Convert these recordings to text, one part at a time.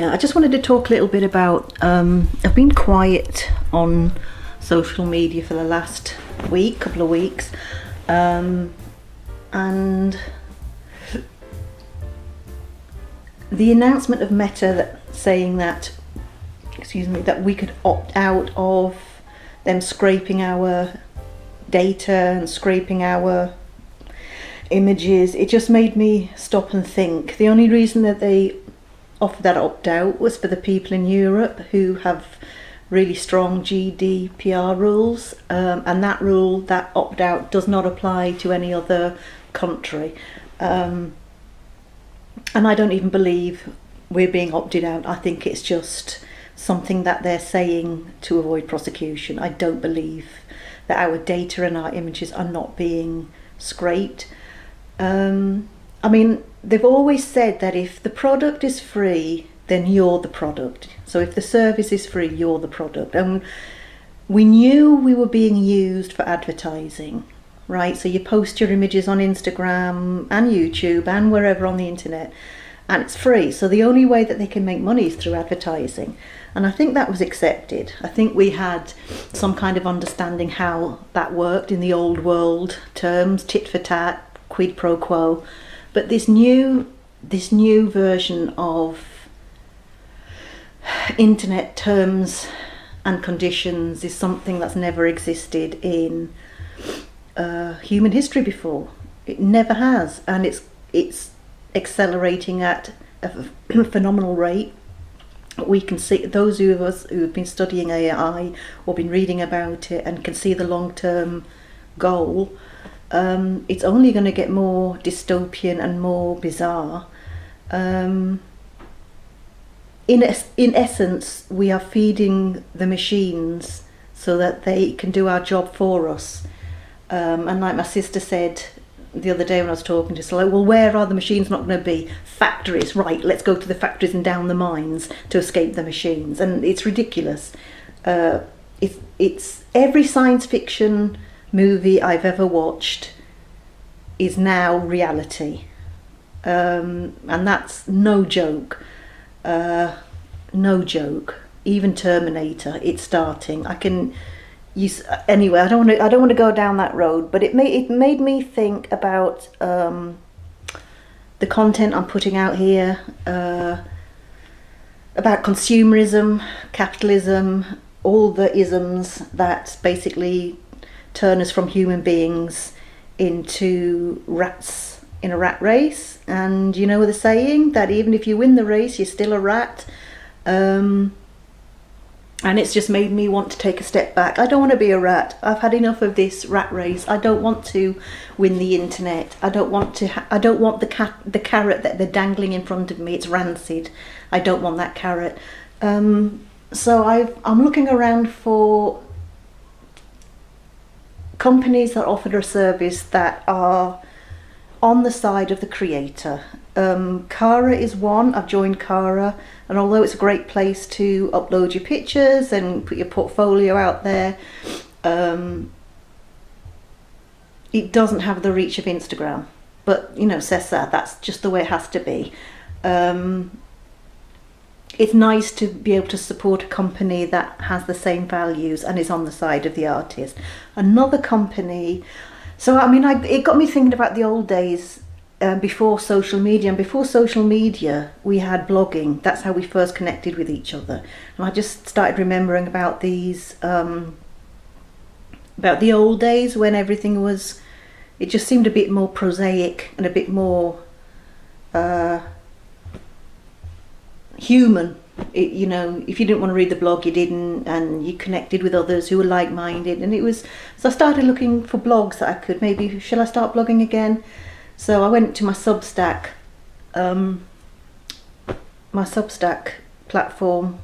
Yeah, I just wanted to talk a little bit about. I've been quiet on social media for the last couple of weeks, and the announcement of Meta saying that, that we could opt out of them scraping our data and scraping our images, it just made me stop and think. The only reason that they offered that opt-out was for the people in Europe who have really strong GDPR rules, and that opt-out does not apply to any other country, and I don't even believe we're being opted out. I think it's just something that they're saying to avoid prosecution. I don't believe that our data and our images are not being scraped. I mean, they've always said that if the product is free, then you're the product. So if the service is free, you're the product. And we knew we were being used for advertising, right? So you post your images on Instagram and YouTube and wherever on the internet, and it's free. So the only way that they can make money is through advertising. And I think that was accepted. I think we had some kind of understanding how that worked in the old world terms, tit for tat, quid pro quo. But this new version of internet terms and conditions is something that's never existed in human history before. It never has, and it's accelerating at a phenomenal rate. We can see, those of us who have been studying AI or been reading about it and can see the long-term goal, it's only going to get more dystopian and more bizarre. In essence, we are feeding the machines so that they can do our job for us. And like my sister said the other day when I was talking to her, like, well, where are the machines not going to be? Factories, right, let's go to the factories and down the mines to escape the machines. And it's ridiculous. It's every science fiction movie I've ever watched is now reality. And that's no joke. No joke. Even Terminator, it's starting. Anyway, I don't want to go down that road, but it made me think about the content I'm putting out here, about consumerism, capitalism, all the isms that basically turn us from human beings into rats in a rat race. And you know the saying that even if you win the race, you're still a rat. And it's just made me want to take a step back. I don't want to be a rat. I've had enough of this rat race. I don't want to win the internet. I don't want the carrot that they're dangling in front of me. It's rancid. I don't want that carrot. So I'm looking around for companies that offer a service that are on the side of the creator. Cara is one. I've joined Cara, and although it's a great place to upload your pictures and put your portfolio out there, it doesn't have the reach of Instagram. But that's just the way it has to be. It's nice to be able to support a company that has the same values and is on the side of the artist. Another company, so it got me thinking about the old days. Before social media, and before social media we had blogging. That's how we first connected with each other. And I just started remembering about these about the old days when everything was, it just seemed a bit more prosaic and a bit more human. If you didn't want to read the blog, you didn't, and you connected with others who were like-minded. And it was, so I started looking for blogs that I could maybe, shall I start blogging again? So I went to my Substack platform,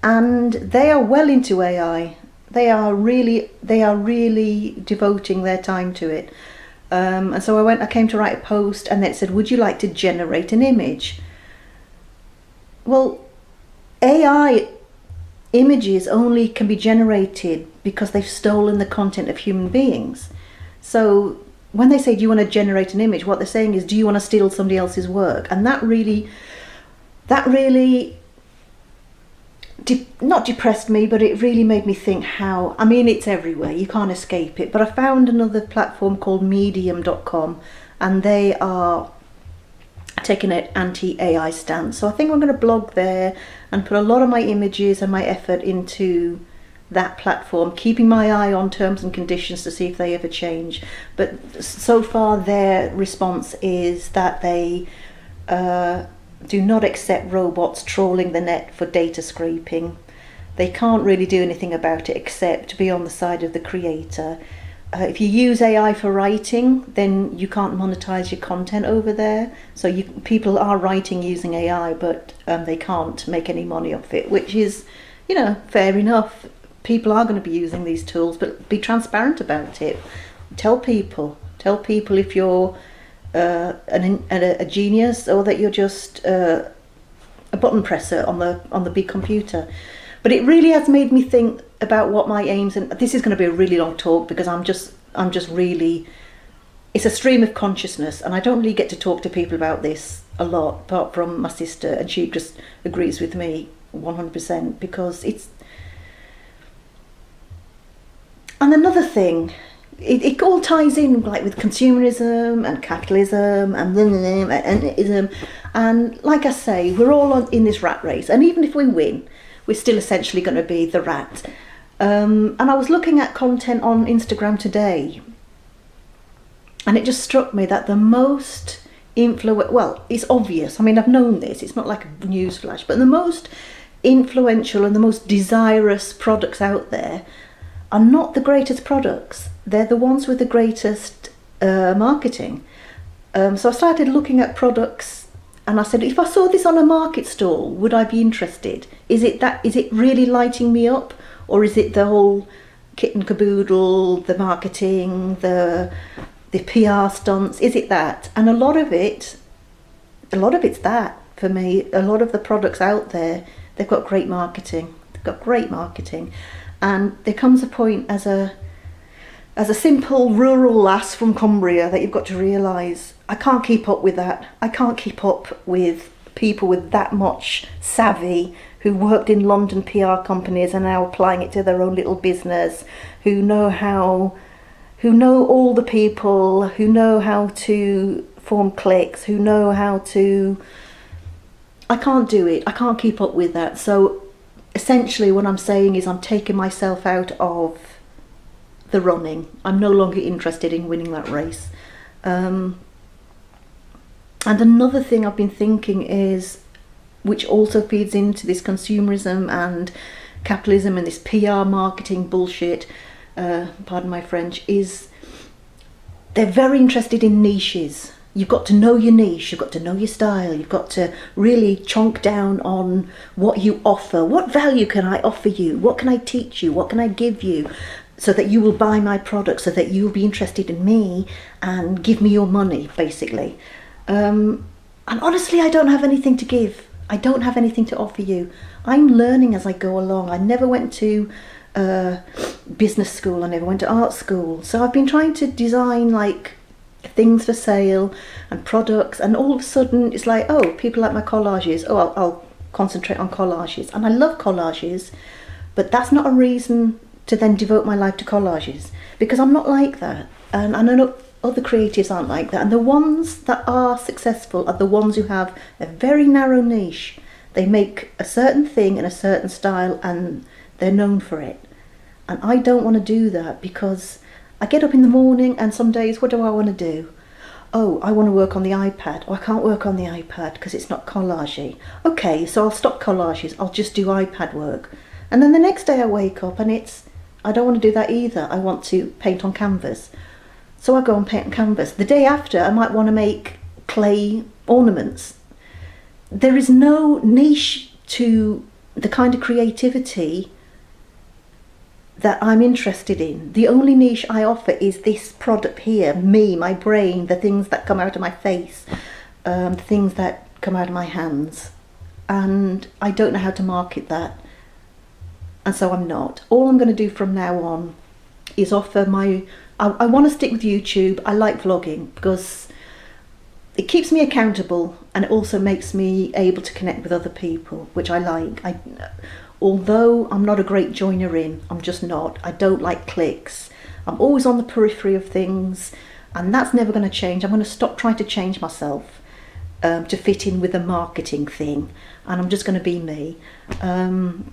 and they are well into AI. They are really devoting their time to it. And so I came to write a post, and then it said, would you like to generate an image? Well, AI images only can be generated because they've stolen the content of human beings. So when they say, do you want to generate an image, what they're saying is, do you want to steal somebody else's work? And that really not depressed me, but it really made me think how, I mean, it's everywhere, you can't escape it. But I found another platform called medium.com, and they are taking an anti-AI stance. So I think I'm going to blog there and put a lot of my images and my effort into that platform, keeping my eye on terms and conditions to see if they ever change. But so far their response is that they do not accept robots trawling the net for data scraping. They can't really do anything about it except to be on the side of the creator. If you use AI for writing, then you can't monetize your content over there. So people are writing using AI, but they can't make any money off it, which is, fair enough. People are going to be using these tools, but be transparent about it. Tell people if you're a genius, or that you're just a button presser on the big computer. But it really has made me think about what my aims, and this is going to be a really long talk because I'm just really, it's a stream of consciousness, and I don't really get to talk to people about this a lot, apart from my sister, and she just agrees with me 100% because it's. And another thing, it all ties in like with consumerism and capitalism and like I say, we're all in this rat race, and even if we win, we're still essentially going to be the rat. And I was looking at content on Instagram today, and it just struck me that the most well, it's obvious, I mean, I've known this, it's not like a news flash, but the most influential and the most desirous products out there are not the greatest products. They're the ones with the greatest marketing. So I started looking at products, and I said, if I saw this on a market stall, would I be interested? Is it really lighting me up, or is it the whole kit and caboodle, the marketing, the PR stunts? Is it that? And a lot of it's that for me. A lot of the products out there, they've got great marketing. And there comes a point as a simple rural lass from Cumbria that you've got to realise, I can't keep up with that. I can't keep up with people with that much savvy who worked in London PR companies and now applying it to their own little business, who know all the people, who know how to form cliques, who know how to. I can't do it. I can't keep up with that. So essentially what I'm saying is I'm taking myself out of the running. I'm no longer interested in winning that race. And another thing I've been thinking is, which also feeds into this consumerism and capitalism and this PR marketing bullshit, pardon my French, is they're very interested in niches. You've got to know your niche, you've got to know your style, you've got to really chonk down on what you offer. What value can I offer you? What can I teach you? What can I give you? So that you will buy my product, so that you'll be interested in me and give me your money, basically. And honestly, I don't have anything to give. I don't have anything to offer you. I'm learning as I go along. I never went to business school, I never went to art school. So I've been trying to design like things for sale and products, and all of a sudden it's like, oh, people like my collages, I'll concentrate on collages. And I love collages, but that's not a reason to then devote my life to collages, because I'm not like that, and I know other creatives aren't like that. And the ones that are successful are the ones who have a very narrow niche. They make a certain thing in a certain style and they're known for it. And I don't want to do that, because I get up in the morning and some days, what do I want to do? Oh, I want to work on the iPad. Oh, I can't work on the iPad because it's not collagey. Okay, so I'll stop collages. I'll just do iPad work. And then the next day I wake up and I don't want to do that either. I want to paint on canvas. So I go and paint on canvas. The day after, I might want to make clay ornaments. There is no niche to the kind of creativity that I'm interested in. The only niche I offer is this product here, me, my brain, the things that come out of my face, the things that come out of my hands. And I don't know how to market that. And so I'm not. All I'm going to do from now on is offer I want to stick with YouTube. I like vlogging because it keeps me accountable, and it also makes me able to connect with other people, which I like. although I'm not a great joiner in, I'm just not. I don't like clicks. I'm always on the periphery of things, and that's never going to change. I'm going to stop trying to change myself to fit in with a marketing thing, and I'm just going to be me. And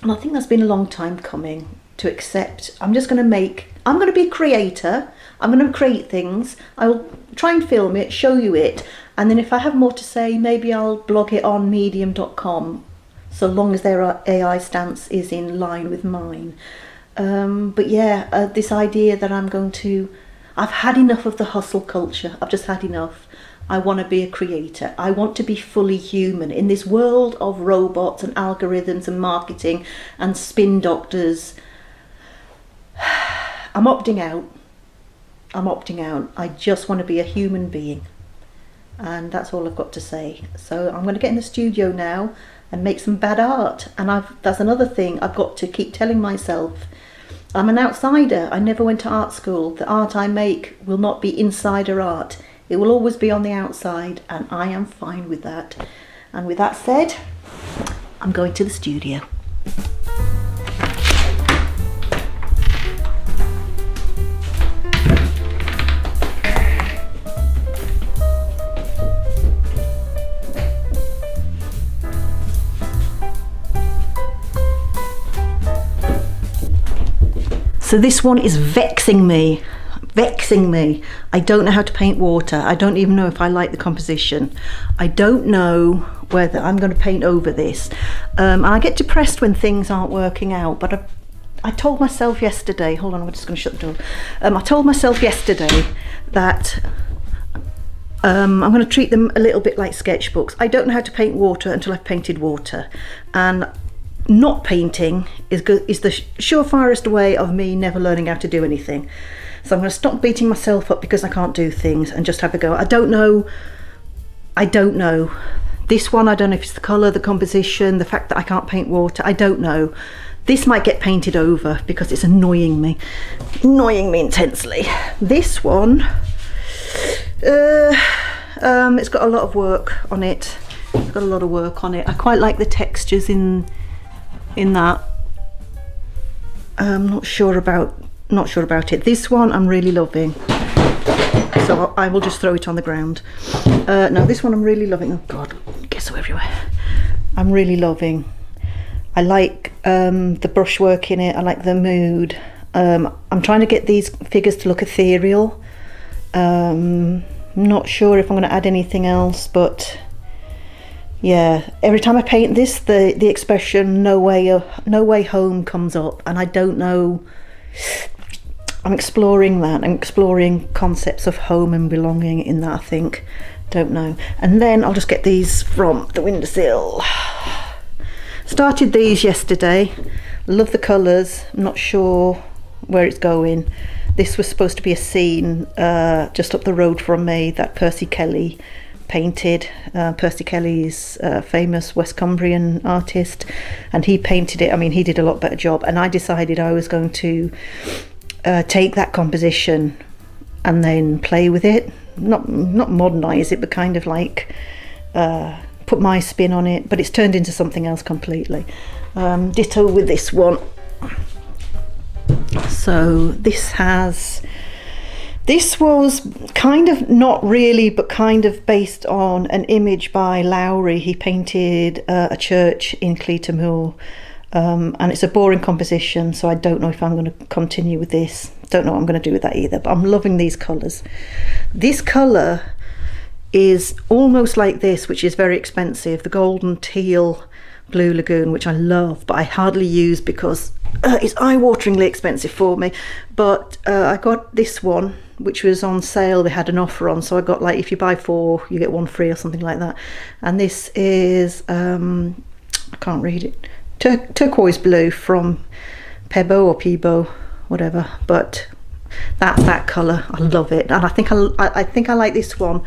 I think that's been a long time coming to accept. I'm going to be a creator. I'm going to create things. I will try and film it, show you it, and then if I have more to say, maybe I'll blog it on medium.com, so long as their AI stance is in line with mine. But yeah, this idea that I've had enough of the hustle culture. I've just had enough. I want to be a creator. I want to be fully human in this world of robots and algorithms and marketing and spin doctors. I'm opting out. I just want to be a human being. And that's all I've got to say. So I'm going to get in the studio now and make some bad art. And that's another thing I've got to keep telling myself. I'm an outsider. I never went to art school. The art I make will not be insider art. It will always be on the outside, and I am fine with that. And with that said, I'm going to the studio. So this one is vexing me. I don't know how to paint water. I don't even know if I like the composition. I don't know whether I'm going to paint over this. And I get depressed when things aren't working out, but I told myself yesterday, hold on, I'm just going to shut the door. I told myself yesterday that I'm going to treat them a little bit like sketchbooks. I don't know how to paint water until I've painted water. And not painting is the surefirest way of me never learning how to do anything. So I'm going to stop beating myself up because I can't do things and just have a go. I don't know. This one, I don't know if it's the colour, the composition, the fact that I can't paint water. I don't know. This might get painted over because it's annoying me intensely. This one, it's got a lot of work on it. I quite like the textures in that. I'm not sure about it. This one I'm really loving, so I will just throw it on the ground. Now this one I'm really loving. Oh god, it gets so everywhere. I'm really loving. I like the brushwork in it. I like the mood. I'm trying to get these figures to look ethereal. Not sure if I'm going to add anything else, but yeah, every time I paint this, the expression no way home comes up, and I don't know. I'm exploring that. I'm exploring concepts of home and belonging in that, I think. Don't know. And then I'll just get these from the windowsill. Started these yesterday. Love the colours. I'm not sure where it's going. This was supposed to be a scene just up the road from me that Percy Kelly painted. Percy Kelly's famous West Cumbrian artist, and he painted it. I mean, he did a lot better job, and I decided I was going to take that composition and then play with it, not modernize it, but kind of like put my spin on it. But it's turned into something else completely. Ditto with this one. So this was kind of, not really, but kind of based on an image by Lowry. He painted a church in Cleatham Moor, and it's a boring composition, so I don't know if I'm going to continue with this. Don't know what I'm going to do with that either, but I'm loving these colours. This colour is almost like this, which is very expensive, the golden teal Blue Lagoon, which I love, but I hardly use because it's eye-wateringly expensive for me. But I got this one, which was on sale. They had an offer on, so I got, like, if you buy 4 you get 1 free or something like that. And this is I can't read it, turquoise blue from Pebo or Peebo, whatever. But that's that colour. I love it, and I think I like this one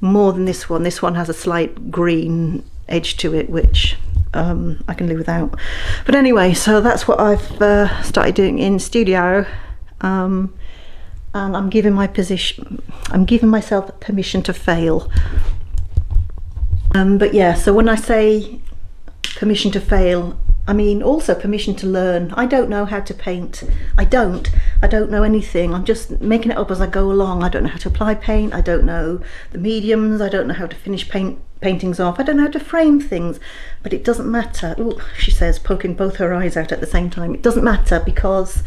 more than this one. This one has a slight green edge to it, which I can live without. But anyway, so that's what I've started doing in studio, and I'm giving myself permission to fail. But yeah, so when I say permission to fail, I mean, also permission to learn. I don't know how to paint. I don't know anything. I'm just making it up as I go along. I don't know how to apply paint. I don't know the mediums. I don't know how to finish paintings off. I don't know how to frame things. But it doesn't matter. Ooh, she says, poking both her eyes out at the same time. It doesn't matter, because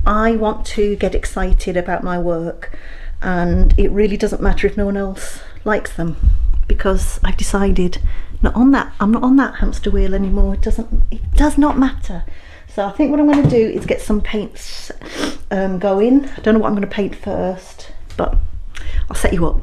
I want to get excited about my work, and it really doesn't matter if no one else likes them, because I've decided I'm not on that hamster wheel anymore. It does not matter. So I think what I'm going to do is get some paints going. I don't know what I'm going to paint first, but I'll set you up.